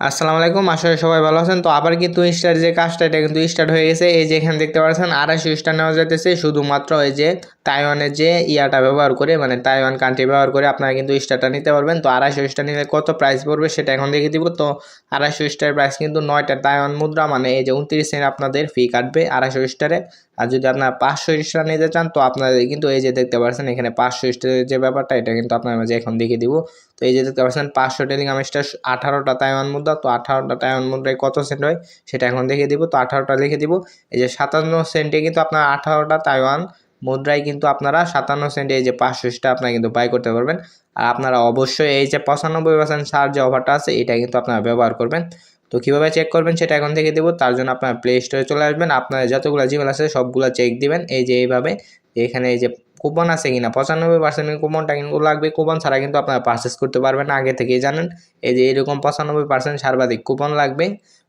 আসসালামু আলাইকুম, আশা করি সবাই ভালো আছেন। তো আবার কিন্তু স্টার যে কাজটা এটা কিন্তু স্টার্ট হয়ে গেছে। এই যে এখানে দেখতে পাচ্ছেন 250 স্টার নেওয়া যাইতেছে শুধুমাত্র এই যে তাইওয়ানের যে ইয়াটা ব্যবহার করে, মানে তাইওয়ান কান্ট্রি ব্যবহার করে আপনারা কিন্তু স্টারটা নিতে পারবেন। তো 250 স্টার নিলে কত প্রাইস পড়বে সেটা এখন দেখে দিব। তো 250 স্টারের প্রাইস কিন্তু 9টা তাইওয়ান মুদ্রা, মানে এই যে 29 সেন্ট আপনাদের ফি কাটবে 250 স্টারে। আর যদি আপনারা 500 স্টার নিতে চান তো আপনাদের কিন্তু এই যে দেখতে পাচ্ছেন এখানে 500 স্টারের যে ব্যাপারটা এটা কিন্তু আপনার মাঝে এখন দেখে দিব। তো এই যে দেখতে পাচ্ছেন 500 টেলিগ্রাম স্টার 18টা তাইওয়ান মুদ্রা। তো 18টা তাইওয়ান মুদ্রায় কত সেন্ট হয় সেটা এখন দেখে দিব। তো 18টা লিখে দিব। এই যে 57 সেন্টে কিন্তু আপনার 18টা তাইওয়ান মুদ্রায় কিন্তু আপনারা 57 সেন্টে এই যে 500 স্টার আপনারা কিন্তু বাই করতে পারবেন। আর আপনারা অবশ্যই এই যে 95% ছাড় যে অফারটা আছে এটা কিন্তু আপনারা ব্যবহার করবেন। তো কীভাবে চেক করবেন সেটা এখন থেকে দেবো। তার জন্য আপনার প্লে স্টোরে চলে আসবেন, আপনার যতগুলো জিমেল আছে সবগুলো চেক দিবেন। এই যে এইভাবে এখানে এই যে কুপন আছে কিনা, 95% কুপনটা কিন্তু লাগবে। কুপন ছাড়া কিন্তু আপনারা পারচেস করতে পারবেন না, আগে থেকেই জানেন। এই যে এরকম 95% সর্বাধিক কুপন লাগবে।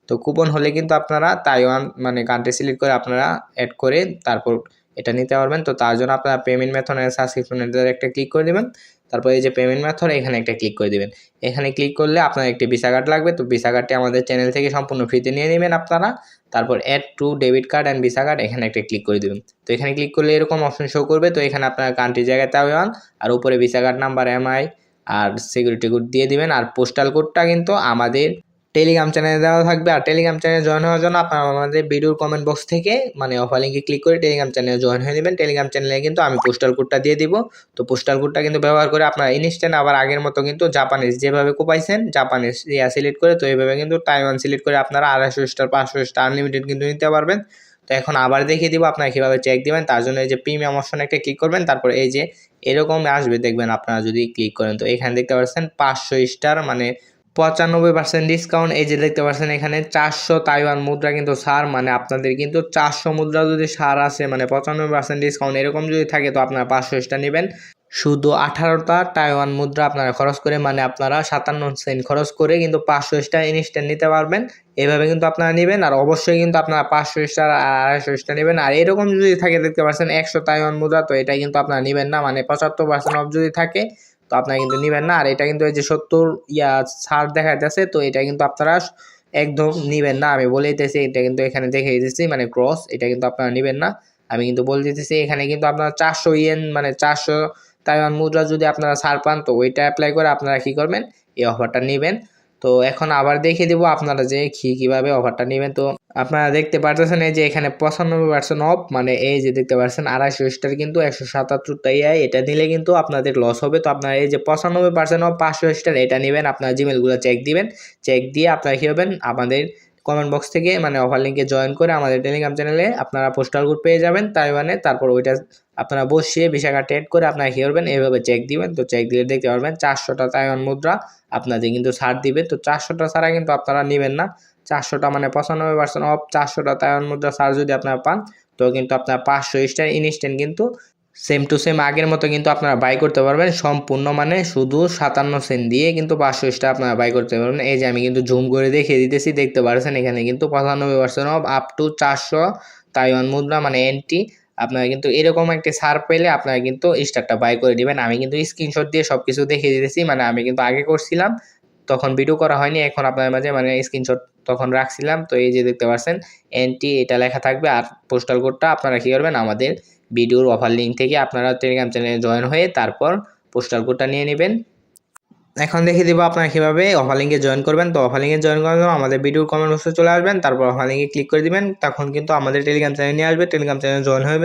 তো কুপন হলে কিন্তু আপনারা তাইওয়ান মানে কান্ট্রি সিলেক্ট করে আপনারা অ্যাড করে তারপর এটা নিতে পারবেন। তো তার জন্য আপনারা পেমেন্ট মেথড সাবস্ক্রিপশনের একটা ক্লিক করে দেবেন। তারপর এই যে পেমেন্ট মেথড এখানে একটা ক্লিক করে দেবেন। এখানে ক্লিক করলে আপনার একটি ভিসা কার্ড লাগবে। তো ভিসা কার্ডটি আমাদের চ্যানেল থেকে সম্পূর্ণ ফ্রিতে নিয়ে নেবেন আপনারা। তারপর add to debit card and Visa card এখানে একটা ক্লিক করে দেবেন। তো এখানে ক্লিক করলে এরকম অপশন শো করবে। তো এখানে আপনার কান্ট্রি জায়গায় তাইওয়ান, আর উপরে ভিসা কার্ড নাম্বার, এমআই আর সিকিউরিটি কোড দিয়ে দিবেন। আর পোস্টাল কোডটা কিন্তু আমাদের টেলিগ্রাম চ্যানেলে দেওয়া থাকবে। আর টেলিগ্রাম চ্যানেলে জয়েন হওয়ার জন্য আপনারা আমাদের ভিডিওর কমেন্ট বক্স থেকে মানে অফার লিঙ্কে ক্লিক করে টেলিগ্রাম চ্যানেলে জয়েন হয়ে নেবেন। টেলিগ্রাম চ্যানেলে কিন্তু আমি পোস্টাল কোডটা দিয়ে দিব। তো পোস্টাল কোডটা কিন্তু ব্যবহার করে আপনারা ইনস্ট্যান্ট আবার আগের মতো কিন্তু জাপানিজ যেভাবে কোপাইছেন জাপানিজ সিলেক্ট করে, তো এইভাবে কিন্তু তাইওয়ান সিলেক্ট করে আপনারা 250 স্টার 500 স্টার আনলিমিটেড কিন্তু নিতে পারবেন। তো এখন আবার দেখিয়ে দিব আপনারা কীভাবে চেক দিবেন। তার জন্য এই যে প্রিমিয়াম অপশন একটা ক্লিক করবেন। তারপর এই যে এরকম আসবে দেখবেন, আপনারা যদি ক্লিক করেন তো এখানে দেখতে পাচ্ছেন 500 স্টার মানে 95% ডিসকাউন্ট। এই যে দেখতে পাচ্ছেন এখানে 400 তাইওয়ান মুদ্রা কিন্তু ছাড়, মানে আপনাদের কিন্তু 400 মুদ্রা যদি ছাড় আসে মানে 95% ডিসকাউন্ট এরকম যদি থাকে তো আপনারা 500 স্টার নেবেন শুধু 18টা তাইওয়ান মুদ্রা আপনারা খরচ করে, মানে আপনারা 57 সেন্ট খরচ করে কিন্তু 500 স্টার ইনস্ট্যান্ট নিতে পারবেন। এভাবে কিন্তু আপনারা নেবেন। আর অবশ্যই কিন্তু আপনারা 500 স্টার আর 250 স্টার নেবেন। আর এরকম যদি থাকে দেখতে পাচ্ছেন 100 তাইওয়ান মুদ্রা, তো এটা কিন্তু আপনারা নেবেন না, মানে 75% অফ যদি থাকে তো আপনারা কিন্তু নেবেন না। আর এটা কিন্তু এই যে 70 ছাড় দেখা যাচ্ছে, তো এটা কিন্তু আপনারা একদম নেবেন না। আমি বলে দিতেছি, এটা কিন্তু এখানে দেখে দিতেছি মানে ক্রস, এটা কিন্তু আপনারা নেবেন না। আমি কিন্তু বলে দিতেছি এখানে কিন্তু আপনারা 400 ইয়েন মানে 400 তাইওয়ান মুদ্রা যদি আপনারা ছাড় পান তো ওইটা অ্যাপ্লাই করে আপনারা কী করবেন, এই অফারটা নেবেন। তো এখন আবার দেখিয়ে দিব আপনারা যে কীভাবে অফারটা নেবেন। তো আপনারা দেখতে পারতেছেন এই যে এখানে 95% অফ, মানে এই যে দেখতে পাচ্ছেন 250 স্টার কিন্তু 177 টাই, এটা নিলে কিন্তু আপনাদের লস হবে। তো আপনারা এই যে 95% অফ 500 স্টার এটা নেবেন, আপনার জিমেলগুলো চেক দিবেন। চেক দিয়ে আপনারা কী হবেন, আমাদের কমেন্ট বক্স থেকে মানে অফার লিঙ্কে জয়েন করে আমাদের টেলিগ্রাম চ্যানেলে আপনারা পোস্টাল কোড পেয়ে যাবেন তাইওয়ানে। তারপর ওইটা আপনারা বসিয়ে ভিসা কার্ড অ্যাড করে আপনারা কী করবেন, এইভাবে চেক দিবেন। তো চেক দিলে দেখতে পারবেন 400টা তাইওয়ান মুদ্রা আপনাদের কিন্তু ছাড় দিবে। তো 400টা ছাড়া কিন্তু আপনারা নেবেন না। 400টা মানে 95% অফ 400টা তাইওয়ান মুদ্রা ছাড় যদি আপনারা পান তো কিন্তু আপনার 500 স্টার ইনস্ট্যান্ট কিন্তু সেম টু সেম আগের মতো কিন্তু আপনারা বাই করতে পারবেন সম্পূর্ণ, মানে শুধু 57 সেন্ট দিয়ে কিন্তু 500 স্টার আপনারা বাই করতে পারবেন। এই যে আমি কিন্তু জুম করে দেখিয়ে দিতেছি, দেখতে পাচ্ছেন এখানে কিন্তু 95% অফ আপ টু 400 তাইওয়ান মুদ্রা মানে এনটি। আপনারা কিন্তু এরকম একটি ছাড় পেলে আপনারা কিন্তু স্টারটা বাই করে দিবেন। আমি কিন্তু স্ক্রিনশট দিয়ে সব কিছু দেখিয়ে দিতেছি, মানে আমি কিন্তু আগে করছিলাম তখন ভিডিও করা হয়নি, এখন আপনার মাঝে মানে স্ক্রিনশট তখন রাখছিলাম। তো এই যে দেখতে পাচ্ছেন এনটি এটা লেখা থাকবে। আর পোস্টাল কোডটা আপনারা কী করবেন, আমাদের ভিডিওর অফার লিঙ্ক থেকে আপনারা টেলিগ্রাম চ্যানেলে জয়েন হয়ে তারপর পোস্টাল কোডটা নিয়ে নেবেন। এখন দেখিয়ে দিব আপনারা কীভাবে অফার লিঙ্কে জয়েন করবেন। তো অফার লিঙ্কে জয়েন করার জন্য আমাদের ভিডিওর কমেন্ট বক্সে চলে আসবেন, তারপর অফার লিঙ্কে ক্লিক করে দিবেন। তখন কিন্তু আমাদের টেলিগ্রাম চ্যানেলে নিয়ে আসবে, টেলিগ্রাম চ্যানেলে জয়েন হবে।